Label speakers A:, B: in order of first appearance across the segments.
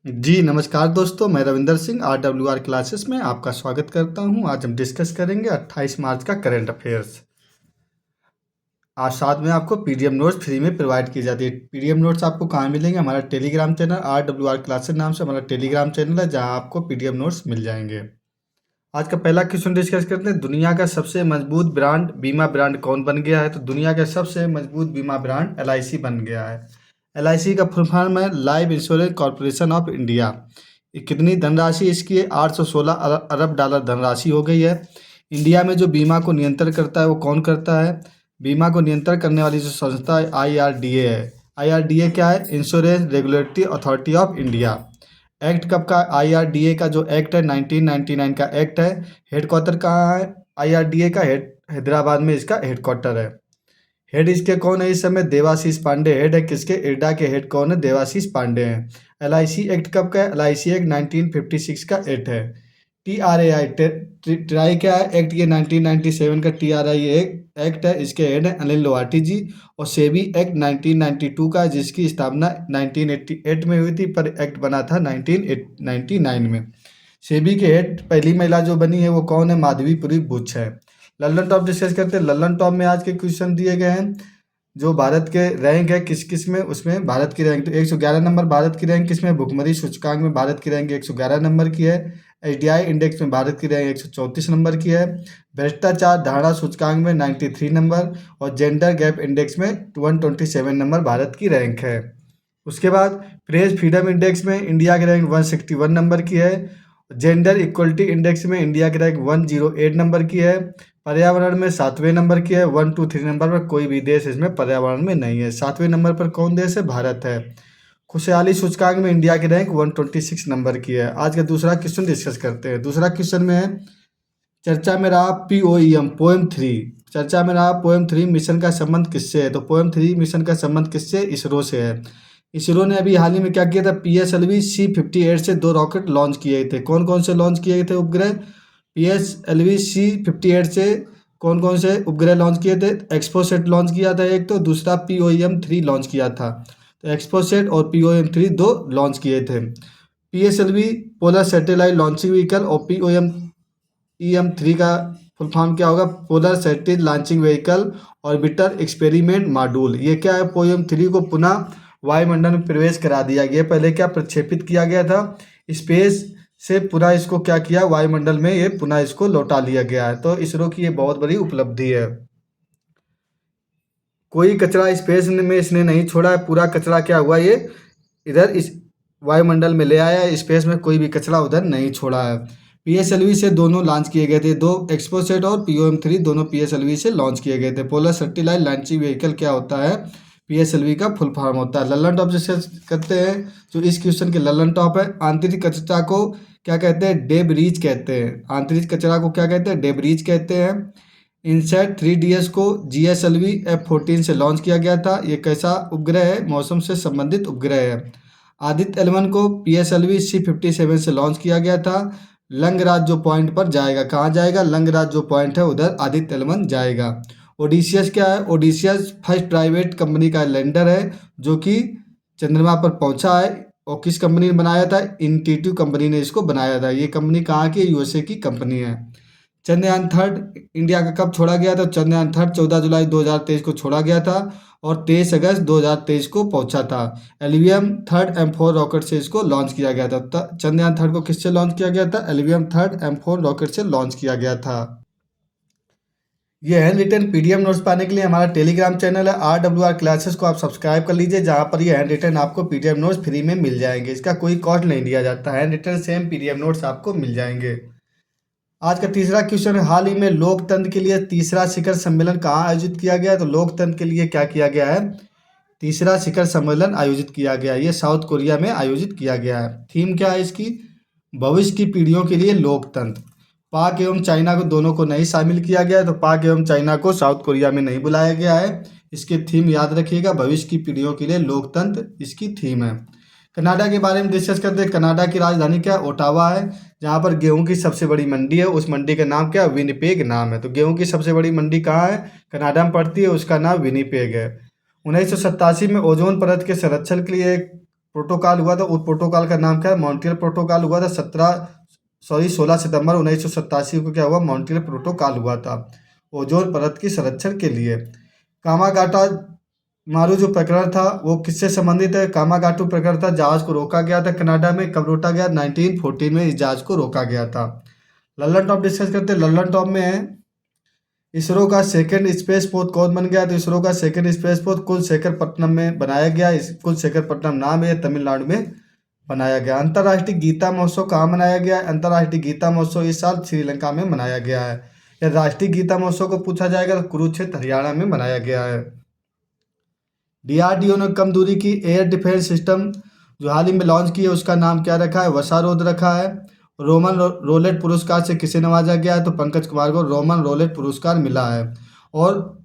A: जी, नमस्कार दोस्तों, मैं रविंदर सिंह RWR क्लासेस में आपका स्वागत करता हूं। आज हम डिस्कस करेंगे 28 मार्च का करंट अफेयर्स। आज साथ में आपको पीडीएफ नोट्स फ्री में प्रोवाइड की जाती है। पीडीएफ नोट्स आपको कहाँ मिलेंगे? हमारा टेलीग्राम चैनल RWR क्लासेस नाम से हमारा टेलीग्राम चैनल है, जहां आपको पीडीएफ नोट्स मिल जाएंगे। आज का पहला क्वेश्चन डिस्कस करते हैं। दुनिया का सबसे मजबूत ब्रांड बीमा ब्रांड कौन बन गया है? तो दुनिया का सबसे मजबूत बीमा ब्रांड LIC बन गया है। LIC का फुल फॉर्म है life insurance corporation of India. कितनी धनराशि इसकी है? 816 अरब डॉलर धनराशि हो गई है। इंडिया में जो बीमा को नियंत्रण करता है वो कौन करता है? बीमा को नियंत्रण करने वाली जो संस्था है IRDA है। IRDA क्या है? Insurance regulatory authority of India. Act कब का? IRDA का जो एक्ट है 1999 का एक्ट है। हेडक्वार्टर कहाँ है IRDA का? हैदराबाद में इसका हेडक्वार्टर है। हेड इसके कौन है इस समय? देवाशीष पांडे हेड है। किसके? इरडा के हेड कौन है? देवाशीष पांडे हैं। LIC एक्ट कब का है? LIC एक्ट 1956 का एक्ट है। TRAI ट्राई क्या है? एक्ट ये 1997 का TRI एक्ट है। इसके हेड है अनिल लोहाटी जी। और सेबी एक्ट 1992 का, जिसकी स्थापना 1988 में हुई थी, पर एक्ट बना था 1999 में। सेबी के हेड पहली महिला जो बनी है वो कौन है? माधवीपुरी बुच है। लल्लन टॉप डिस्कस करते हैं। लल्लन टॉप में आज के क्वेश्चन दिए गए हैं। जो भारत के रैंक है किस किस में, उसमें भारत की रैंक तो 111 नंबर भारत की रैंक किसमें? भुखमरी सूचकांक में भारत की रैंक 111 नंबर की है। HDI इंडेक्स में भारत की रैंक 134 नंबर की है। भ्रष्टाचार धारणा सूचकांक में 93 नंबर और जेंडर गैप इंडेक्स में 127 नंबर भारत की रैंक है। उसके बाद प्रेस फ्रीडम इंडेक्स में इंडिया की रैंक 161 नंबर की है। जेंडर इक्वलिटी इंडेक्स में इंडिया की रैंक 108 नंबर की है। पर्यावरण में 7वें नंबर की है। 1 2 3 नंबर पर कोई भी देश इसमें पर्यावरण में नहीं है। 7वें नंबर पर कौन देश है? भारत है। खुशहाली सूचकांक में इंडिया की रैंक 126 नंबर की है। आज का दूसरा क्वेश्चन डिस्कस करते हैं। दूसरा क्वेश्चन में है, चर्चा में रहा POEM पोएम 3। चर्चा में रहा पोएम 3 मिशन का संबंध किससे है? तो पोएम 3 मिशन का संबंध किससे? इसरो से है। इसरो ने अभी हाल ही में क्या किया था? PSLV C58 से 2 रॉकेट लॉन्च किए थे। कौन कौन से लॉन्च किए थे उपग्रह? PSLV C58 से कौन कौन से उपग्रह लॉन्च किए थे? एक्सपोसेट लॉन्च किया था एक, तो दूसरा POEM 3 लॉन्च किया था। तो एक्सपोसेट और POEM 3 दो लॉन्च किए थे। PSLV polar satellite launching vehicle और POEM 3 का फुल फॉर्म क्या होगा? Polar satellite launching vehicle orbiter experiment module. ये क्या है? POEM 3 को पुनः वायुमंडल में प्रवेश करा दिया गया। पहले क्या प्रक्षेपित किया गया था स्पेस से, पुनः इसको क्या किया? वायुमंडल में ये पुनः इसको लौटा लिया गया है। तो इसरो की ये बहुत बड़ी उपलब्धि है। कोई कचरा स्पेस में इसने नहीं छोड़ा है। पूरा कचरा क्या हुआ? ये इधर इस वायुमंडल में ले आया है। स्पेस में कोई भी कचरा उधर नहीं छोड़ा है। PSLV से दोनों लॉन्च किए गए थे। दो एक्सपोसेट और POEM 3 दोनों PSLV से लॉन्च किए गए थे। पोलर सैटेलाइट लॉन्चिंग व्हीकल क्या होता है? PSLV का फुल फॉर्म होता है। लल्लन टॉप डिस्कस करते हैं। जो इस क्वेश्चन के लल्लन टॉप है, आंतरिक कचरा को क्या कहते हैं? डेब्रीज कहते हैं। आंतरिक कचरा को क्या कहते हैं? डेब्रीज कहते हैं। इनसैट 3DS को GSLV F14 से लॉन्च किया गया था। ये कैसा उपग्रह है? मौसम से संबंधित उपग्रह है। आदित्य L1 को PSLV C57 से लॉन्च किया गया था। लंगराज जो पॉइंट पर जाएगा, कहाँ जाएगा? लंगराज जो पॉइंट है उधर आदित्य L1 जाएगा। ओडिशियस क्या है? ओडिशियस फर्स्ट प्राइवेट कंपनी का लैंडर है जो कि चंद्रमा पर पहुंचा है। और किस कंपनी ने बनाया था? इंट्यूटिव कंपनी ने इसको बनाया था। ये कंपनी कहाँ की? USA की कंपनी है। चंद्रयान 3 इंडिया का कब छोड़ा गया था? चंद्रयान 3 14 जुलाई 2023 को छोड़ा गया था और 23 अगस्त 2023 को पहुंचा था। LVM-3 M4 रॉकेट से इसको लॉन्च किया गया था। चंद्रयान 3 को किससे लॉन्च किया गया था? LVM-3 M4 रॉकेट से लॉन्च किया गया था। ये हैंड रिटन PDF नोट्स पाने के लिए हमारा टेलीग्राम चैनल है RWR क्लासेस को आप सब्सक्राइब कर लीजिए, जहां पर ये हैंड रिटन आपको PDF नोट्स फ्री में मिल जाएंगे। इसका कोई कॉस्ट नहीं लिया जाता। Hand written same PDF notes आपको मिल जाएंगे। आज का तीसरा क्वेश्चन है, हाल ही में लोकतंत्र के लिए तीसरा शिखर सम्मेलन कहाँ आयोजित किया गया है? तो लोकतंत्र के लिए क्या किया गया है? तीसरा शिखर सम्मेलन आयोजित किया गया है। ये साउथ कोरिया में आयोजित किया गया है। थीम क्या है इसकी? भविष्य की पीढ़ियों के लिए लोकतंत्र। पाक एवं चाइना को दोनों को नहीं शामिल किया गया है, तो पाक एवं चाइना को साउथ कोरिया में नहीं बुलाया गया है। इसकी थीम याद रखिएगा, भविष्य की पीढ़ियों के लिए लोकतंत्र इसकी थीम है। कनाडा के बारे में डिस्कस करते हैं। कनाडा की राजधानी क्या? ओटावा है। जहाँ पर गेहूं की सबसे बड़ी मंडी है, उस मंडी का नाम क्या? विनिपेग नाम है। तो गेहूं की सबसे बड़ी मंडी कहाँ है? कनाडा में पड़ती है, उसका नाम विनिपेग है। 1987 में ओजोन परत के संरक्षण के लिए एक प्रोटोकॉल हुआ था, उस प्रोटोकॉल का नाम क्या है? मॉन्ट्रियल प्रोटोकॉल हुआ था। 16 सितंबर 1987 को क्या हुआ? मॉन्ट्रियल प्रोटोकॉल हुआ था ओजोन परत की संरक्षण के लिए। कामागाटा मारू जो प्रकरण था वो किससे संबंधित है? कामागाटू प्रकरण था, जहाज को रोका गया था कनाडा में। कब रोका गया? 1914 में इस जहाज को रोका गया था। लल्लन टॉप डिस्कस करते हैं। लल्लन टॉप में इसरो का सेकंड स्पेस पोत कौन बन गया? तो इसरो का सेकंड स्पेस पोत कुलशेखरपट्टनम में बनाया गया। इस कुलशेखरपट्टनम नाम है, तमिलनाडु में बनाया गया। अंतर्राष्ट्रीय गीता महोत्सव कहाँ मनाया गया? अंतर्राष्ट्रीय गीता महोत्सव इस साल श्रीलंका में मनाया गया है। या राष्ट्रीय गीता महोत्सव को पूछा जाएगा तो कुरुक्षेत्र हरियाणा में मनाया गया है। डीआरडीओ ने कम दूरी की एयर डिफेंस सिस्टम जो हाल ही में लॉन्च की है उसका नाम क्या रखा है? वसारोद रखा है। रोमन रोलेट पुरस्कार से किसे नवाजा गया है? तो पंकज कुमार को रोमन रोलेट पुरस्कार मिला है। और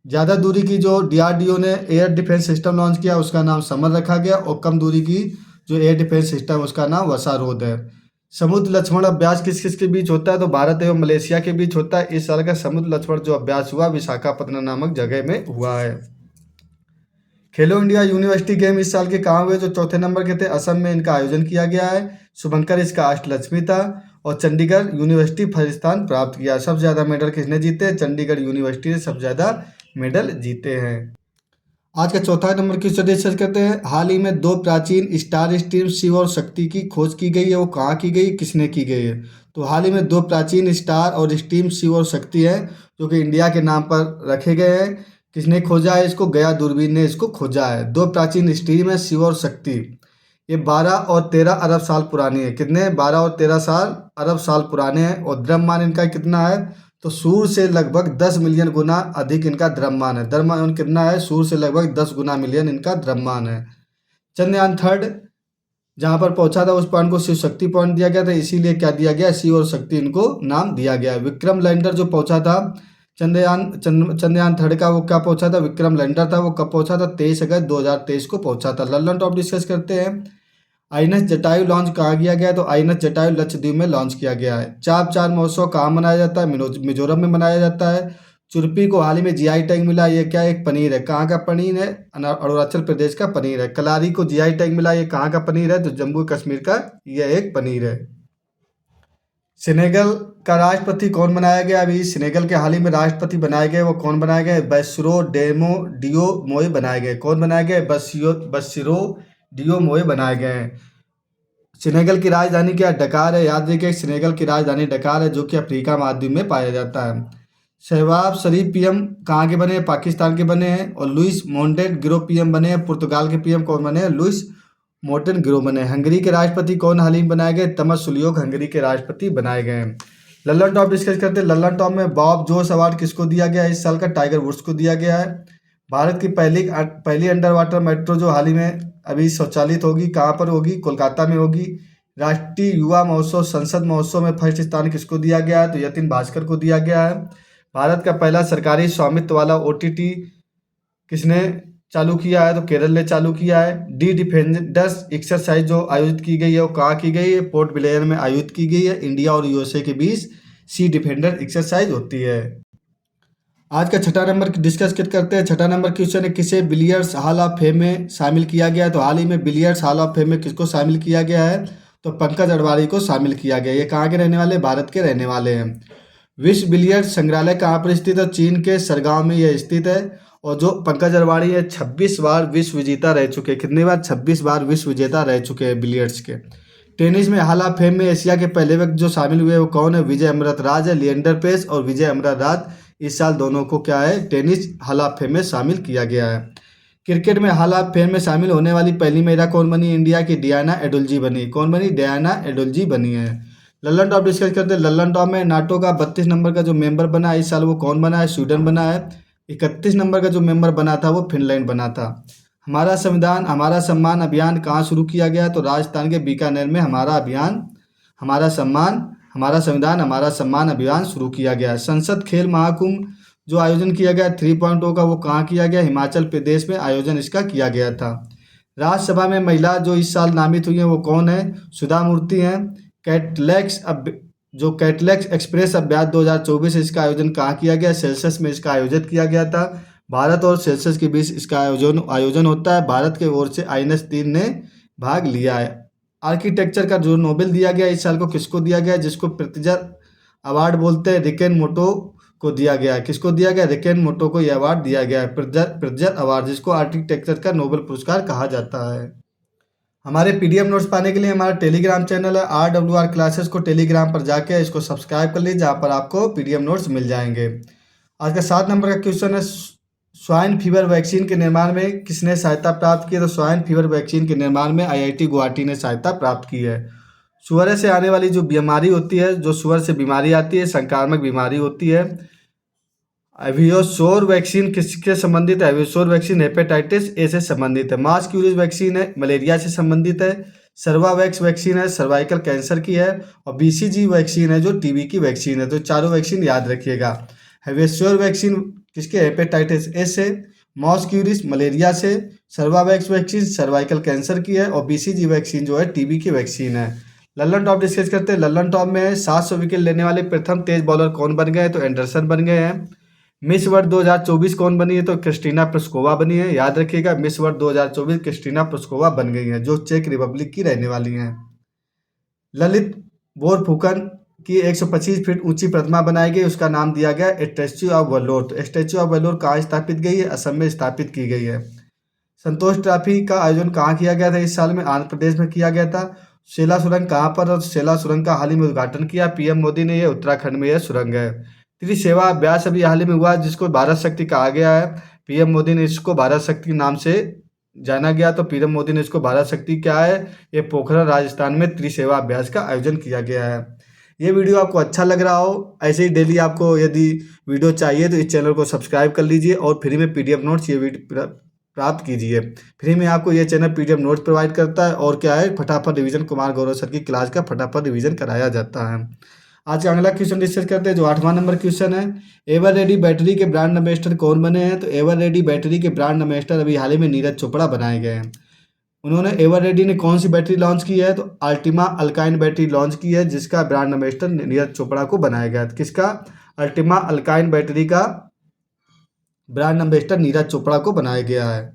A: ज़्यादा दूरी की जो डीआरडीओ ने एयर डिफेंस सिस्टम लॉन्च किया उसका नाम समर रखा गया। और कम दूरी की जो एयर डिफेंस सिस्टम उसका नाम वसारोद है। समुद्र लक्ष्मण अभ्यास किस किस के बीच होता है? तो भारत एवं मलेशिया के बीच होता है। इस साल का समुद्र लक्ष्मण जो अभ्यास हुआ विशाखापत्तनम नामक जगह में हुआ है। खेलो इंडिया यूनिवर्सिटी गेम इस साल के कहाँ हुए? जो चौथे नंबर के थे असम में इनका आयोजन किया गया है। शुभंकर इसका अष्टलक्ष्मी था। और चंडीगढ़ यूनिवर्सिटी फर्स्ट स्थान प्राप्त किया। सबसे ज़्यादा मेडल किसने जीते? चंडीगढ़ यूनिवर्सिटी ने सबसे ज़्यादा मेडल जीते हैं। आज का चौथा नंबर क्वेश्चन डिस्कस करते हैं। हाल ही में दो प्राचीन स्टार स्ट्रीम शिव और शक्ति की खोज की गई है, वो कहाँ की गई, किसने की गई है? तो हाल ही में दो प्राचीन स्टार और स्ट्रीम शिव और शक्ति है जो कि इंडिया के नाम पर रखे गए हैं। किसने खोजा है इसको? गया दूरबीन ने इसको खोजा है। दो प्राचीन स्ट्रीम है शिव और शक्ति। ये 12 और 13 अरब साल पुरानी है। कितने? 12 और 13 अरब साल पुराने हैं। और द्रव्यमान इनका कितना है? तो सूर्य से लगभग 10 मिलियन गुना अधिक इनका द्रव्यमान है। द्रव्यमान कितना है? सूर्य से लगभग 10 गुना मिलियन इनका द्रव्यमान है। चंद्रयान थर्ड जहाँ पर पहुंचा था उस पॉइंट को शिव शक्ति पॉइंट दिया गया था, इसीलिए क्या दिया गया? शिव और शक्ति इनको नाम दिया गया। विक्रम लैंडर जो पहुंचा था चंद्रयान थर्ड का, वो क्या पहुंचा था? विक्रम लैंडर था। वो कब पहुंचा था? 23 अगस्त 2023 को पहुंचा था। लल्लन टॉप डिस्कस करते हैं। आईएनएस जटायु लॉन्च कहाँ किया गया? तो आईएनएस जटायु लक्षद्वीप में लॉन्च किया गया है। चाप चार महोत्सव कहाँ मनाया जाता है? मिजोरम में मनाया जाता है। चुरपी को हाल ही में जीआई टैग मिला। ये क्या? एक पनीर है। कहाँ का पनीर है? अरुणाचल प्रदेश का पनीर है। कलारी को जीआई टैग मिला। ये कहाँ का पनीर है? तो जम्मू कश्मीर का यह एक पनीर है। सेनेगल का राष्ट्रपति कौन बनाया गया? अभी सेनेगल के हाल ही में राष्ट्रपति बनाए गए वो कौन बनाए गए? बसिरो डियो मोए बनाए गए। कौन बनाए गए? बसिरो डियो मोए बनाए गए हैं। सेनेगल की राजधानी क्या? डकार है। याद रखिए सेनेगल की राजधानी डकार है जो कि अफ्रीका महाद्वीप में पाया जाता है। शहबाज शरीफ पीएम कहाँ के बने हैं? पाकिस्तान के बने हैं। और लुइस मोंटेनेग्रो पीएम बने हैं। पुर्तगाल के पीएम कौन बने हैं? लुइस मोंटेनेग्रो बने। हंगरी के राष्ट्रपति कौन हाल ही में बनाए गए? तमस सुलियोक हंगरी के राष्ट्रपति बनाए गए हैं। लल्लन टॉप डिस्कस करते हैं। लल्लन टॉप में बॉब जोस अवार्ड किसको दिया गया है? इस साल का टाइगर वुड्स को दिया गया है। भारत की पहली अंडर वाटर मेट्रो जो हाल ही में अभी स्वचालित होगी, कहाँ पर होगी? कोलकाता में होगी। राष्ट्रीय युवा महोत्सव संसद महोत्सव में फर्स्ट स्थान किसको दिया गया है? तो यतिन भास्कर को दिया गया है। भारत का पहला सरकारी स्वामित्व वाला ओटीटी किसने चालू किया है? तो केरल ने चालू किया है। डी डिफेंडर्स एक्सरसाइज जो आयोजित की गई है वो कहाँ की गई है? पोर्ट ब्लेयर में आयोजित की गई है। इंडिया और यूएसए के बीच सी डिफेंडर एक्सरसाइज होती है। आज का छठा नंबर डिस्कस करते हैं। छठा नंबर क्वेश्चन है, किसे बिलियर्ड्स हॉल ऑफ फेम में शामिल किया गया है? तो हाल ही में बिलियर्ड्स हॉल ऑफ फेम में किसको शामिल किया गया है? तो पंकज अडवाणी को शामिल किया गया। ये कहाँ के रहने वाले? भारत के रहने वाले हैं। विश्व बिलियर्ड संग्रहालय कहाँ पर स्थित है? चीन के सरगांव में यह स्थित है। और जो पंकज अडवाणी है 26 बार विश्व विजेता रह चुके हैं। कितनी बार? 26 बार विश्व विजेता रह चुके हैं बिलियर्ड्स के। टेनिस में हॉल ऑफ फेम में एशिया के पहले व्यक्ति जो शामिल हुए वो कौन है? विजय अमृत राज है। लिएंडर पेस और विजय अमृत राज इस साल दोनों को क्या है? टेनिस हॉल ऑफ फेम में शामिल किया गया है। क्रिकेट में हॉल ऑफ फेम में शामिल होने वाली पहली महिला कौन बनी? इंडिया की डियाना एडुल्जी बनी। कौन बनी? डियाना एडुल्जी बनी है। लल्लन टॉप डिस्कस करते हैं। लल्लन टॉप में नाटो का 32 नंबर का जो मेंबर बना इस साल वो कौन बना है? स्वीडन बना है। 31 नंबर का जो मेंबर बना था वो फिनलैंड बना था। हमारा संविधान हमारा सम्मान अभियान कहाँ शुरू किया गया? तो राजस्थान के बीकानेर में हमारा अभियान हमारा सम्मान हमारा संविधान हमारा सम्मान अभियान शुरू किया गया। संसद खेल महाकुंभ जो आयोजन किया गया 3.0 का वो कहाँ किया गया? हिमाचल प्रदेश में आयोजन इसका किया गया था। राज्यसभा में महिला जो इस साल नामित हुई हैं वो कौन है? सुधा मूर्ति हैं। कैटलेक्स एक्सप्रेस अभ्यास 2024 इसका आयोजन कहाँ किया गया? सेल्सियस में इसका आयोजित किया गया था। भारत और सेशल्स के बीच इसका आयोजन होता है। भारत के ओर से INS-3 ने भाग लिया है। आर्किटेक्चर का जो नोबेल दिया गया इस साल को किसको दिया गया, जिसको प्रित्जर अवार्ड बोलते हैं, रिकेन मोटो को दिया गया है। किसको दिया गया, रिकेन मोटो को यह अवार्ड दिया गया है, प्रित्जर अवार्ड, जिसको आर्किटेक्चर का नोबेल पुरस्कार कहा जाता है। हमारे PDF नोट्स पाने के लिए हमारा टेलीग्राम चैनल है RWR क्लासेस को टेलीग्राम पर जाके इसको सब्सक्राइब कर लीजिए, जहाँ पर आपको PDF नोट्स मिल जाएंगे। आज का 7 नंबर का क्वेश्चन है, स्वाइन फीवर वैक्सीन के निर्माण में किसने सहायता प्राप्त की है। तो स्वाइन फीवर वैक्सीन के निर्माण में IIT गुवाहाटी ने सहायता प्राप्त की है। सुअर से आने वाली जो बीमारी होती है, जो सुअर से बीमारी आती है, संक्रामक बीमारी होती है। एवियोशोर वैक्सीन किसके संबंधित है, एवियोशोर वैक्सीन हेपेटाइटिस ए से संबंधित है। मास्क्यूलिस वैक्सीन है मलेरिया से संबंधित है। सर्वावैक्स वैक्सीन है सर्वाइकल कैंसर की है। और BCG वैक्सीन है जो TB की वैक्सीन है। तो चारों वैक्सीन याद रखिएगा। एवियोशोर वैक्सीन किसके, हेपेटाइटिस ए से, मॉस्क्यूलिस मलेरिया से, सर्वावैक्स वैक्सीन सर्वाइकल कैंसर की है और BCG वैक्सीन जो है TB की वैक्सीन है। लल्लन टॉप डिस्कस करते हैं। लल्लन टॉप में 700 विकेट लेने वाले प्रथम तेज बॉलर कौन बन गए, तो एंडरसन बन गए हैं। मिस वर्ल्ड 2024 कौन बनी है, तो क्रिस्टीना प्लिस्कोवा बनी है। याद रखिएगा, मिस वर्ल्ड 2024 क्रिस्टीना प्लिस्कोवा बन गई हैं, जो चेक रिपब्लिक की रहने वाली हैं। ललित बोरफुकन की 125 फीट ऊंची प्रतिमा बनाई गई, उसका नाम दिया गया स्टैच्यू ऑफ वेल्लोर। तो स्टैच्यू ऑफ वेल्लोर कहाँ स्थापित गई है, असम में स्थापित की गई है। संतोष ट्रॉफी का आयोजन कहाँ किया गया था इस साल में, आंध्र प्रदेश में किया गया था। सेला सुरंग कहाँ पर, और सेला सुरंग का हाल ही में उद्घाटन किया PM मोदी ने, ये उत्तराखंड में यह सुरंग है। त्रिसेवा अभ्यास अभी हाल ही में हुआ, जिसको भारत शक्ति कहा गया है। PM मोदी ने इसको भारत शक्ति नाम से जाना गया। तो PM मोदी ने इसको भारत शक्ति क्या है, ये पोखरण राजस्थान में त्रिसेवा अभ्यास का आयोजन किया गया है। ये वीडियो आपको अच्छा लग रहा हो, ऐसे ही डेली आपको यदि वीडियो चाहिए तो इस चैनल को सब्सक्राइब कर लीजिए और फ्री में PDF नोट्स ये प्राप्त कीजिए। फ्री में आपको ये चैनल PDF नोट्स प्रोवाइड करता है और क्या है, फटाफट रिवीजन कुमार गौरव सर की क्लास का फटाफट रिवीजन कराया जाता है। आज का अगला क्वेश्चन डिस्कस करते हैं, जो 8वां नंबर क्वेश्चन है। एवर रेडी बैटरी के ब्रांड एम्बेसडर कौन बने हैं, तो एवर रेडी बैटरी के ब्रांड एम्बेसडर अभी हाल ही में नीरज चोपड़ा बनाए गए हैं। उन्होंने एवर रेडी ने कौन सी बैटरी लॉन्च की है, तो अल्टीमा अल्काइन बैटरी लॉन्च की है, जिसका ब्रांड एम्बेसडर नीरज चोपड़ा को बनाया गया है। किसका, अल्टीमा अल्काइन बैटरी का ब्रांड एम्बेसडर नीरज चोपड़ा को बनाया गया है।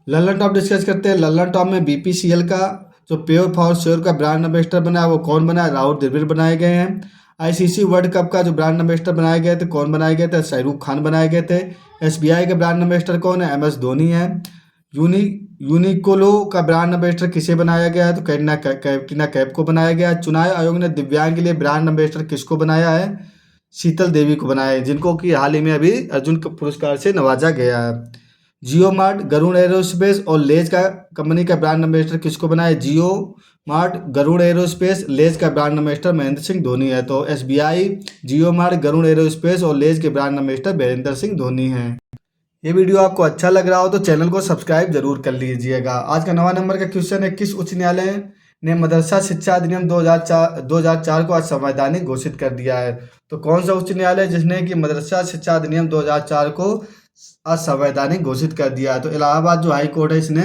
A: लल्लन टॉप डिस्कस करते हैं। लल्लन टॉप में BPCL का जो प्योर फॉर श्योर का ब्रांड एम्बेसडर बना है वो कौन बना है, राहुल द्रविड़ बनाए गए हैं। ICC वर्ल्ड कप का जो ब्रांड एम्बेसडर बनाए गए थे, कौन बनाए गए थे, शाहरुख खान बनाए गए थे। SBI के ब्रांड एम्बेसडर कौन है, MS धोनी है। यूनिकोलो का ब्रांड एम्बेसडर किसे बनाया गया है, तो कैटरीना कैफ को बनाया गया है। चुनाव आयोग ने दिव्यांग के लिए ब्रांड एम्बेसडर किसको बनाया है, शीतल देवी को बनाया है, जिनको कि हाल ही में अभी अर्जुन पुरस्कार से नवाजा गया है। जियो मार्ट, गरुड़ एरोस्पेस और लेज का कंपनी का ब्रांड एम्बेसडर किसको बनाया है, जियो मार्ट, गरुड़ एरोस्पेस, लेज का ब्रांड एम्बेसडर महेंद्र सिंह धोनी है। तो SBI, जियो मार्ट, गरुड़ एरोस्पेस और लेज के ब्रांड एम्बेसडर महेंद्र सिंह धोनी हैं। ये वीडियो आपको अच्छा लग रहा हो तो चैनल को सब्सक्राइब जरूर कर लीजिएगा। आज का 9वां नंबर का क्वेश्चन है, किस उच्च न्यायालय ने मदरसा शिक्षा अधिनियम 2004 को असंवैधानिक घोषित कर दिया है। तो कौन सा उच्च न्यायालय जिसने कि मदरसा शिक्षा अधिनियम 2004 को असंवैधानिक घोषित कर दिया है, तो इलाहाबाद जो हाई कोर्ट है, इसने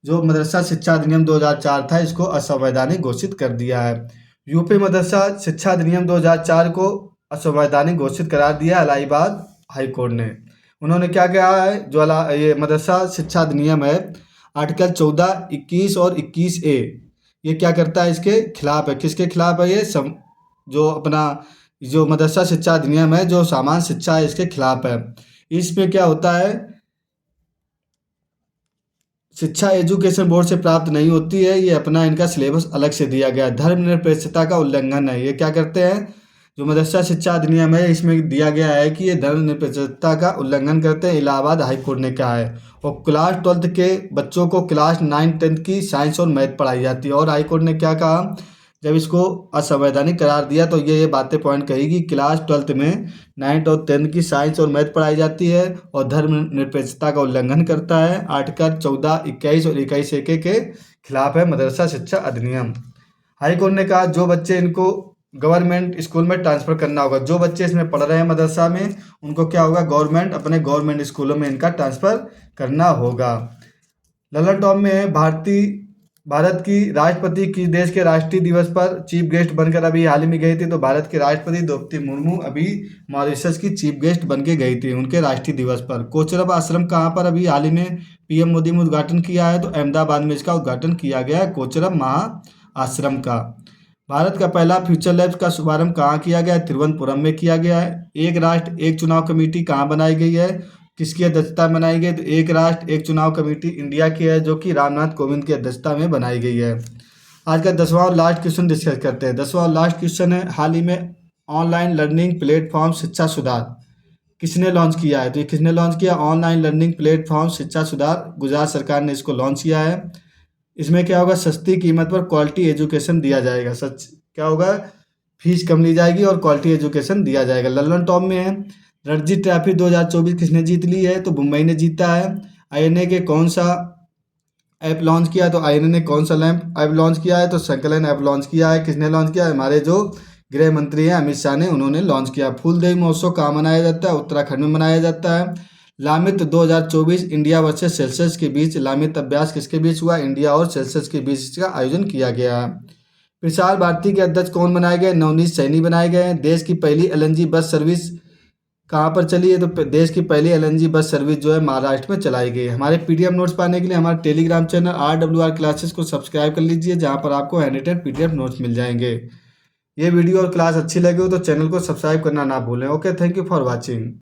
A: जो मदरसा शिक्षा अधिनियम 2004 था इसको असंवैधानिक घोषित कर दिया है। यूपी मदरसा शिक्षा अधिनियम 2004 को असंवैधानिक घोषित करार दिया इलाहाबाद हाई कोर्ट ने। उन्होंने क्या कहा है, जो ये मदरसा शिक्षा अधिनियम है, आर्टिकल 14, 21 और 21A, ये क्या करता है, इसके खिलाफ है। किसके खिलाफ है ये, जो अपना जो मदरसा शिक्षा अधिनियम है, जो सामान्य शिक्षा है, इसके खिलाफ है। इसमें क्या होता है, शिक्षा एजुकेशन बोर्ड से प्राप्त नहीं होती है, ये अपना इनका सिलेबस अलग से दिया गया है। धर्मनिरपेक्षता का उल्लंघन है। ये क्या करते हैं, जो मदरसा शिक्षा अधिनियम है इसमें दिया गया है कि ये धर्मनिरपेक्षता का उल्लंघन करते हैं, इलाहाबाद हाई कोर्ट ने कहा है। और क्लास 12 के बच्चों को क्लास 9, 10 की साइंस और मैथ पढ़ाई जाती है। और हाई कोर्ट ने क्या कहा, जब इसको असंवैधानिक करार दिया तो ये बातें पॉइंट कही कि क्लास 12 में 9 और 10 की साइंस और मैथ पढ़ाई जाती है और धर्मनिरपेक्षता का उल्लंघन करता है। आर्टिकल 14, 21 और 21A के खिलाफ है मदरसा शिक्षा अधिनियम। हाई कोर्ट ने कहा जो बच्चे इनको गवर्नमेंट स्कूल में ट्रांसफ़र करना होगा, जो बच्चे इसमें पढ़ रहे हैं मदरसा में, उनको क्या होगा, अपने गवर्नमेंट स्कूलों में इनका ट्रांसफ़र करना होगा। लल्लन टॉप में भारतीय भारत की राष्ट्रपति किस देश के राष्ट्रीय दिवस पर चीफ गेस्ट बनकर अभी हाल ही में गई थी? तो भारत के राष्ट्रपति द्रौपदी मुर्मू अभी मॉरिशस की चीफ गेस्ट बन के गई थी उनके राष्ट्रीय दिवस पर। कोचरब आश्रम कहाँ पर अभी हाल ही में पीएम मोदी ने उद्घाटन किया है? तो अहमदाबाद में इसका उद्घाटन किया गया है, कोचरब महा आश्रम का। भारत का पहला फ्यूचर लैब्स का शुभारंभ कहाँ किया गया है? तिरुवनंतपुरम में किया गया है। एक राष्ट्र एक चुनाव कमेटी कहाँ बनाई गई है? किसकी अध्यक्षता में बनाई गई? तो एक राष्ट्र एक चुनाव कमेटी इंडिया की है, जो कि रामनाथ कोविंद की अध्यक्षता में बनाई गई है। आज का 10वां और लास्ट क्वेश्चन डिस्कस करते हैं। 10वां और लास्ट क्वेश्चन है, हाल ही में ऑनलाइन लर्निंग प्लेटफॉर्म शिक्षा सुधार किसने लॉन्च किया है? तो ये किसने लॉन्च किया? ऑनलाइन लर्निंग प्लेटफॉर्म शिक्षा सुधार, गुजरात सरकार ने इसको लॉन्च किया है। इसमें क्या होगा? सस्ती कीमत पर क्वालिटी एजुकेशन दिया जाएगा। सच क्या होगा? फीस कम ली जाएगी और क्वालिटी एजुकेशन दिया जाएगा। लल्लन टॉप में है। रणजी ट्रॉफी 2024 किसने जीत ली है? तो मुंबई ने जीता है। आईएनए के कौन सा ऐप लॉन्च किया है? तो आईएनए ने कौन सा ऐप लॉन्च किया है? तो संकलन ऐप लॉन्च किया है। किसने लॉन्च किया है? हमारे जो गृह मंत्री हैं अमित शाह ने, उन्होंने लॉन्च किया। फूलदेई महोत्सव कहाँ मनाया जाता है? उत्तराखंड में मनाया जाता है। लामित 2024 इंडिया वर्सेस सेल्सियस के बीच लामित अभ्यास किसके बीच हुआ? इंडिया और सेल्सियस के बीच इसका आयोजन किया गया है। प्रसार भारती के अध्यक्ष कौन बनाए गए? नवनीत सैनी बनाए गए हैं। देश की पहली एलएनजी बस सर्विस कहाँ पर चली है? तो देश की पहली एलएनजी बस सर्विस जो है महाराष्ट्र में चलाई गई है। हमारे पीडीएफ नोट्स पाने के लिए हमारे टेलीग्राम चैनल RWR क्लासेस को सब्सक्राइब कर लीजिए, जहाँ पर आपको हैंड पीडीएफ नोट्स मिल जाएंगे। ये वीडियो और क्लास अच्छी लगी हो तो चैनल को सब्सक्राइब करना ना भूलें। Okay, thank you for watching.